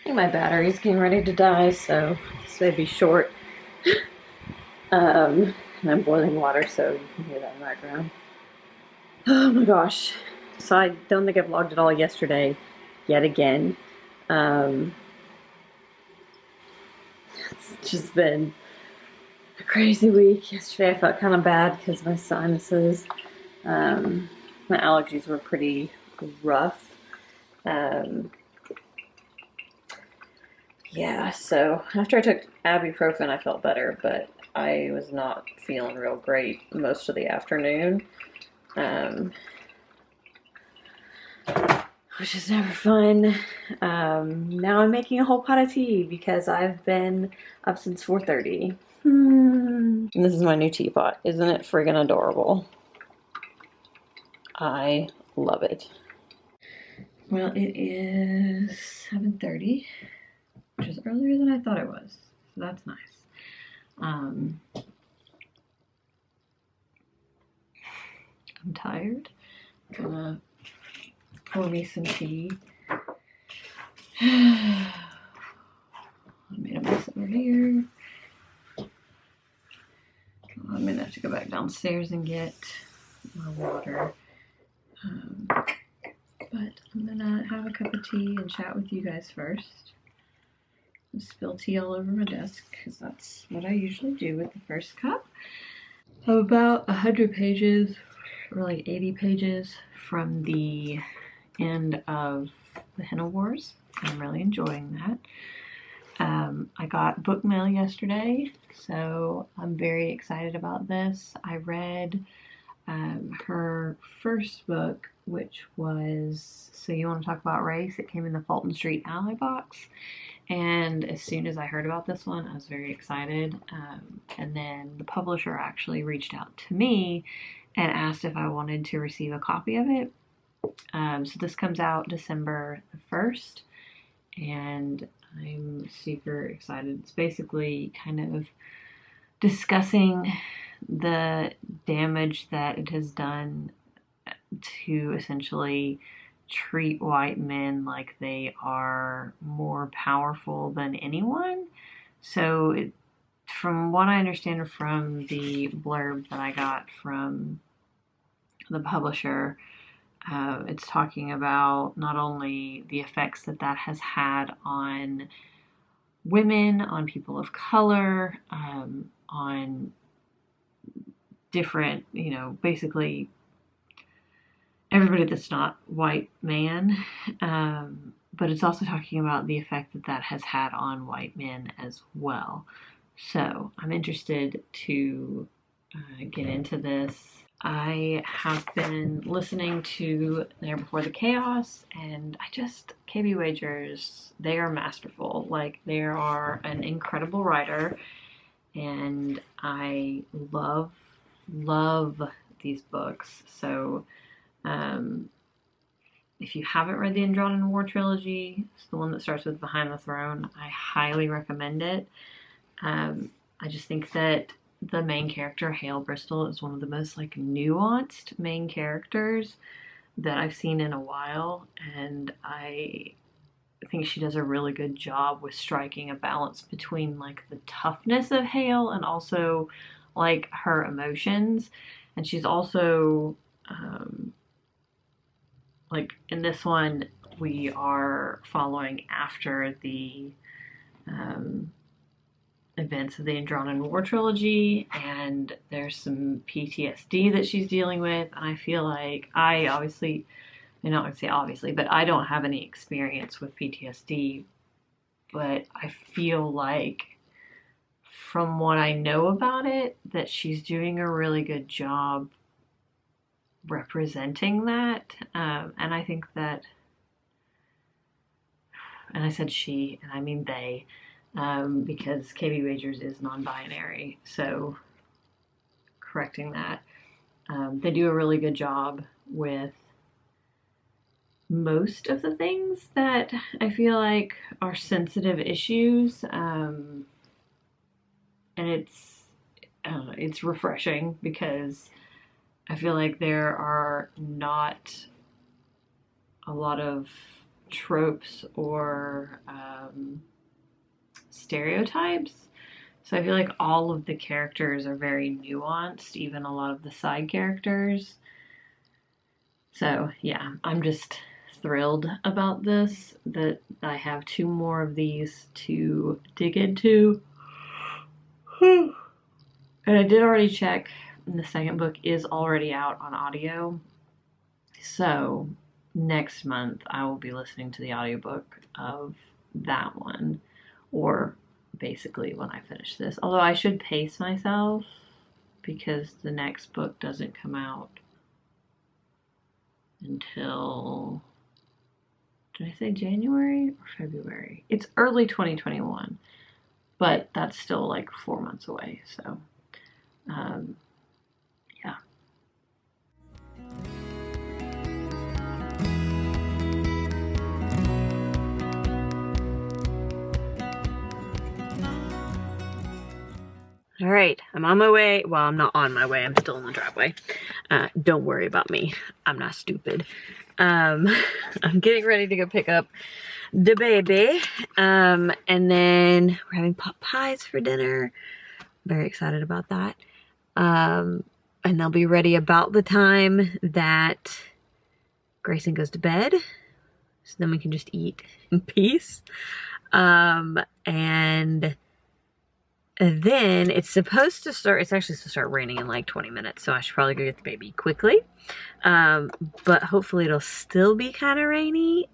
think my battery's getting ready to die, so this may be short. And I'm boiling water, so you can hear that in the background. Oh my gosh. So I don't think I vlogged at all yesterday, yet again. Um, it's just been a crazy week. Yesterday I felt kind of bad because my sinuses, my allergies were pretty rough. Yeah, so after I took ibuprofen, I felt better, but I was not feeling real great most of the afternoon, um, which is never fun. Now I'm making a whole pot of tea because I've been up since 4:30. And this is my new teapot. Isn't it friggin' adorable? I love it. Well, it is 7:30, which is earlier than I thought it was, so that's nice. I'm tired. I'm gonna pour me some tea. I made a mess over here. I'm gonna have to go back downstairs and get my water. But I'm gonna have a cup of tea and chat with you guys first. I spill tea all over my desk because that's what I usually do with the first cup. I'm about 100 pages, or like 80 pages from the end of the Henna Wars. I'm really enjoying that. I got book mail yesterday, so I'm very excited about this. I read her first book, which was So You Want to Talk About Race? It came in the Fulton Street Ally box. And as soon as I heard about this one, I was very excited. And then the publisher actually reached out to me and asked if I wanted to receive a copy of it. So this comes out December the 1st, and I'm super excited. It's basically kind of discussing the damage that it has done to essentially treat white men like they are more powerful than anyone. So from what I understand from the blurb that I got from the publisher, it's talking about not only the effects that that has had on women, on people of color, on different, basically everybody that's not white man, but it's also talking about the effect that that has had on white men as well. So I'm interested to get into this. I have been listening to There Before the Chaos, and KB Wagers, they are masterful. Like, they are an incredible writer, and I love these books. So if you haven't read the Andronin War trilogy, it's the one that starts with Behind the Throne, I highly recommend it. I just think that the main character, Hale Bristol, is one of the most nuanced main characters that I've seen in a while, and I think she does a really good job with striking a balance between the toughness of Hale and also her emotions. And she's also in this one, we are following after the events of the Andronin War trilogy, and there's some PTSD that she's dealing with. And I feel like I not going to say obviously, but I don't have any experience with PTSD, but I feel like from what I know about it, that she's doing a really good job representing that. And I think that, and I said she, and I mean they, because KB Wagers is non-binary, so correcting that. They do a really good job with most of the things that I feel like are sensitive issues, and it's refreshing because I feel like there are not a lot of tropes or stereotypes. So I feel like all of the characters are very nuanced, even a lot of the side characters. So yeah, I'm just thrilled about this, that I have 2 more of these to dig into. And I did already check, the second book is already out on audio. So next month I will be listening to the audiobook of that one, or basically when I finish this. Although I should pace myself because the next book doesn't come out until, did I say January or February? It's early 2021, but that's still like 4 months away. So, yeah. All right, I'm on my way. Well, I'm not on my way. I'm still in the driveway. Don't worry about me. I'm not stupid. I'm getting ready to go pick up the baby. And then we're having pot pies for dinner. Very excited about that. And they'll be ready about the time that Grayson goes to bed. So then we can just eat in peace. And then it's supposed to start, it's actually supposed to start raining in like 20 minutes. So I should probably go get the baby quickly. But hopefully it'll still be kind of rainy.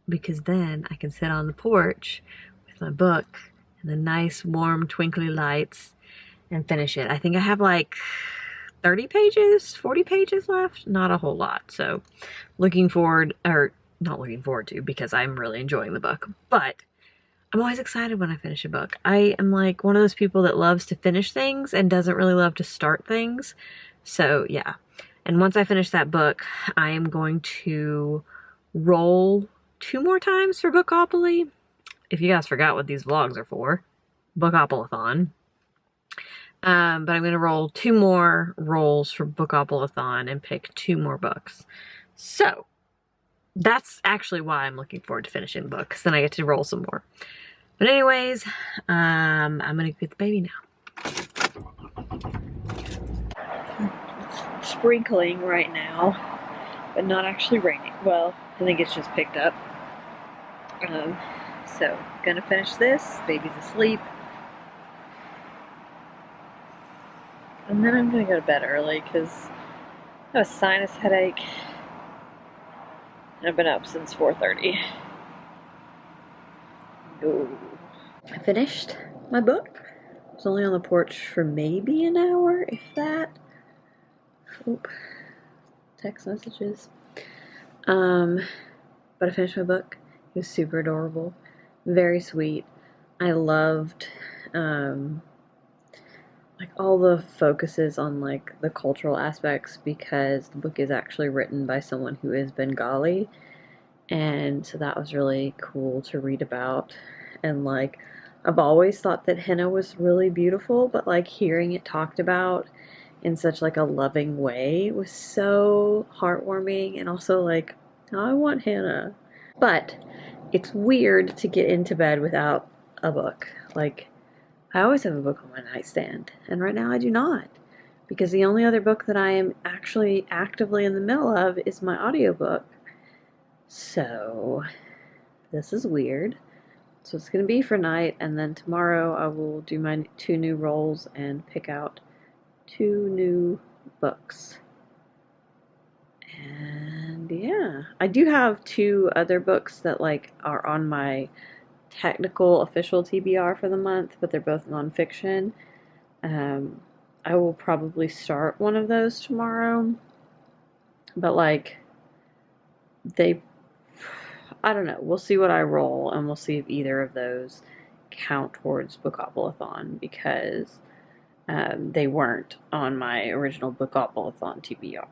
Because then I can sit on the porch with my book and the nice warm twinkly lights and finish it. I think I have like 30 pages, 40 pages left. Not a whole lot. So looking forward, or not looking forward to, because I'm really enjoying the book. But I'm always excited when I finish a book. I am like one of those people that loves to finish things and doesn't really love to start things. So yeah. And once I finish that book, I am going to roll 2 more times for Bookopoly. If you guys forgot what these vlogs are for, Bookopolathon. But I'm going to roll 2 more rolls for Bookopolathon and pick 2 more books. So that's actually why I'm looking forward to finishing the book, because then I get to roll some more. But anyways, I'm going to get the baby now. It's sprinkling right now, but not actually raining. Well, I think it's just picked up. So, gonna finish this. Baby's asleep. And then I'm gonna go to bed early because I have a sinus headache. And I've been up since 4:30. Oh. I finished my book. I was only on the porch for maybe an hour, if that. Oop. Text messages. But I finished my book. It was super adorable. Very sweet. I loved like all the focuses on like the cultural aspects, because the book is actually written by someone who is Bengali, and so that was really cool to read about. And like I've always thought that henna was really beautiful, but like hearing it talked about in such like a loving way was so heartwarming, and also like, I want henna. But it's weird to get into bed without a book. Like, I always have a book on my nightstand, and right now I do not, because the only other book that I am actually actively in the middle of is my audiobook. So this is weird. So it's going to be for night, and then tomorrow I will do my 2 new rolls and pick out 2 new books. And yeah, I do have 2 other books that like are on my technical official TBR for the month, but they're both nonfiction. I will probably start one of those tomorrow, but like I don't know, we'll see what I roll, and we'll see if either of those count towards Bookopolathon, because they weren't on my original Bookopolathon TBR,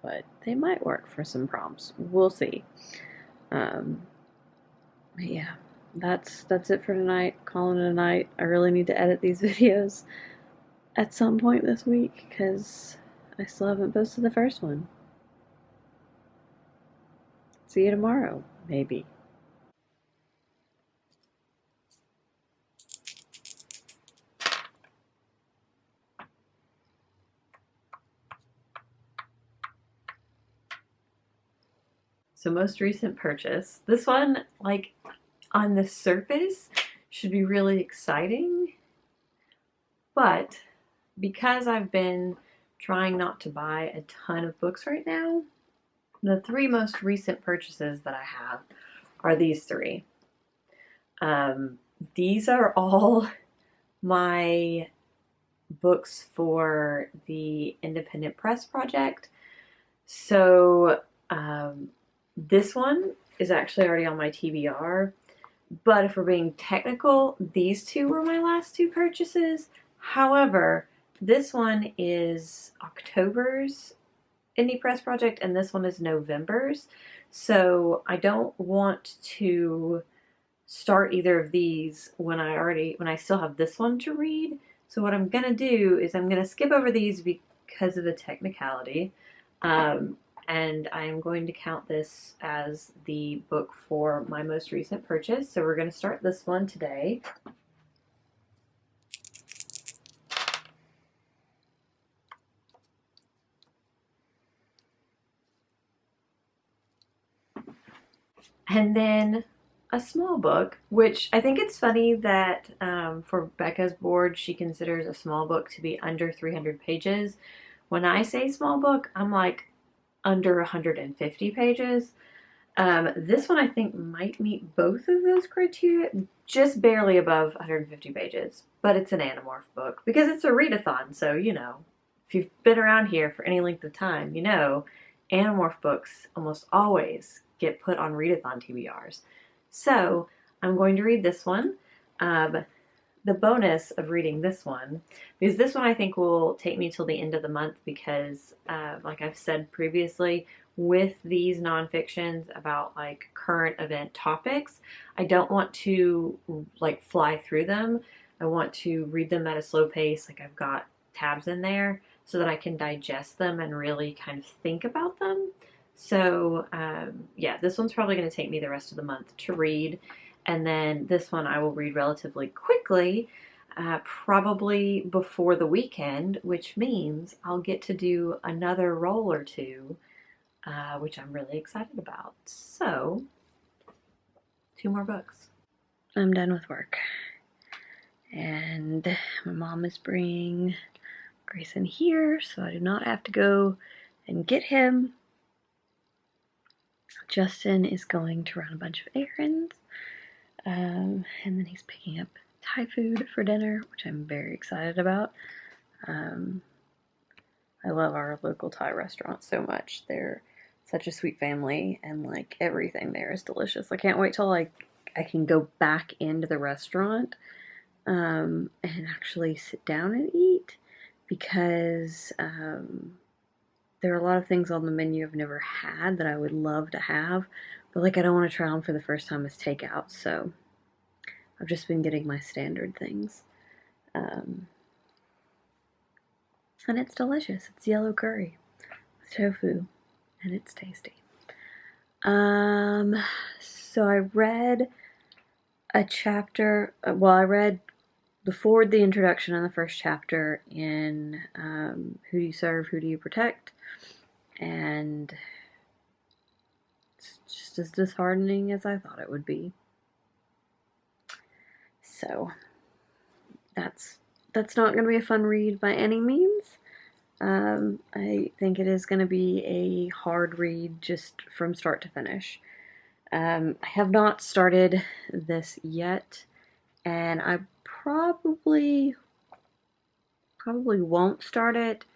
but they might work for some prompts. We'll see. But yeah, that's it for tonight. Calling it a night. I really need to edit these videos at some point this week, because I still haven't posted the first one. See you tomorrow, maybe. So most recent purchase. This one, like, on the surface should be really exciting, but because I've been trying not to buy a ton of books right now, the three most recent purchases that I have are these three. These are all my books for the Independent Press Project. So this one is actually already on my TBR, but if we're being technical, these two were my last two purchases. However, this one is October's Indie Press Project and this one is November's. So I don't want to start either of these when I still have this one to read. So what I'm gonna do is I'm gonna skip over these because of the technicality. And I'm going to count this as the book for my most recent purchase. So we're going to start this one today. And then a small book, which I think it's funny that for Becca's board, she considers a small book to be under 300 pages. When I say small book, I'm like under 150 pages. This one I think might meet both of those criteria, just barely above 150 pages, but it's an Animorph book because it's a readathon, so you know, if you've been around here for any length of time, you know, Animorph books almost always get put on readathon TBRs. So I'm going to read this one. The bonus of reading this one, because this one I think will take me till the end of the month because, like I've said previously, with these nonfictions about like current event topics, I don't want to like fly through them. I want to read them at a slow pace. Like I've got tabs in there so that I can digest them and really kind of think about them. So yeah, this one's probably going to take me the rest of the month to read. And then this one I will read relatively quickly, probably before the weekend, which means I'll get to do another roll or two, which I'm really excited about. So, 2 more books. I'm done with work. And my mom is bringing Grayson here, so I do not have to go and get him. Justin is going to run a bunch of errands. And then he's picking up Thai food for dinner, which I'm very excited about. I love our local Thai restaurant so much. They're such a sweet family, and like everything there is delicious. I can't wait till like I can go back into the restaurant and actually sit down and eat, because there are a lot of things on the menu I've never had that I would love to have, but like I don't want to try them for the first time as takeout, so I've just been getting my standard things. And it's delicious. It's yellow curry with tofu, and it's tasty. So I read a chapter, I read the forward, the introduction, and the first chapter in Who Do You Serve, Who Do You Protect? And it's just as disheartening as I thought it would be. So that's not going to be a fun read by any means. I think it is going to be a hard read just from start to finish. I have not started this yet, and I probably won't start it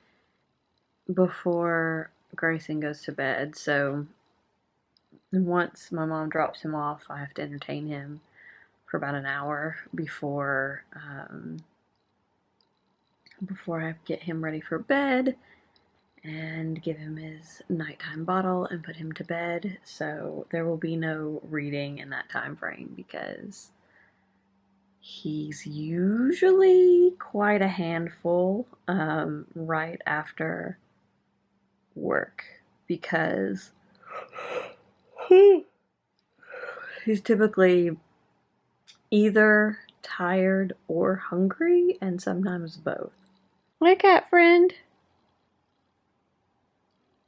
before Grayson goes to bed. So once my mom drops him off, I have to entertain him for about an hour before I get him ready for bed and give him his nighttime bottle and put him to bed. So there will be no reading in that time frame because he's usually quite a handful right after work, because he's typically either tired or hungry, and sometimes both. My cat friend.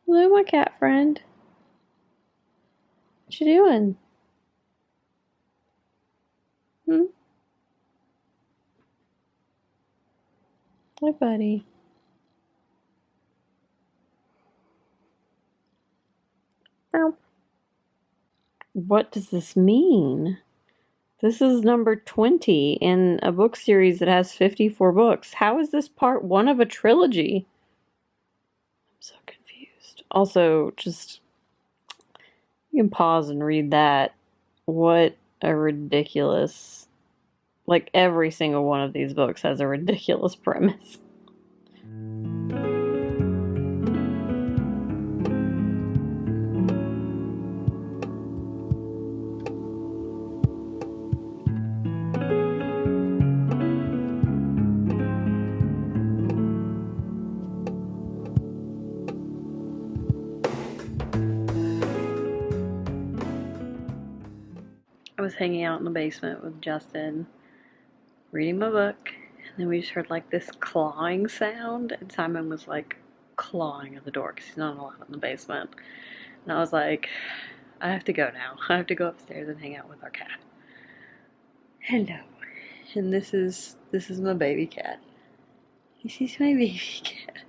Hello, my cat friend. What you doing? Hmm? Hi, buddy. Ow. What does this mean? This is number 20 in a book series that has 54 books. How is this part one of a trilogy? I'm so confused. Also, just, you can pause and read that. What a ridiculous... Like, every single one of these books has a ridiculous premise. I was hanging out in the basement with Justin, reading my book, and then we just heard like this clawing sound, and Simon was like clawing at the door because he's not allowed in the basement. And I was like, I have to go now. I have to go upstairs and hang out with our cat. Hello. And this is my baby cat. This is my baby cat.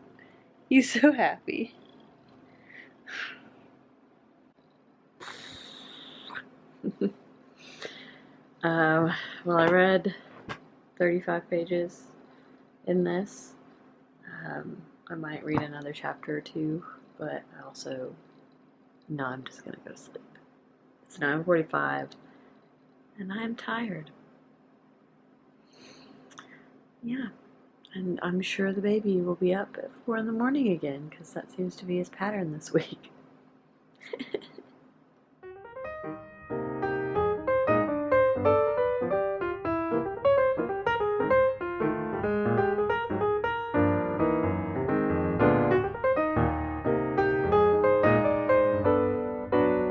He's so happy. Well, I read 35 pages in this. I might read another chapter or two, but I also know I'm just gonna go to sleep. It's 9:45, and I'm tired. Yeah, and I'm sure the baby will be up at 4 in the morning again, because that seems to be his pattern this week.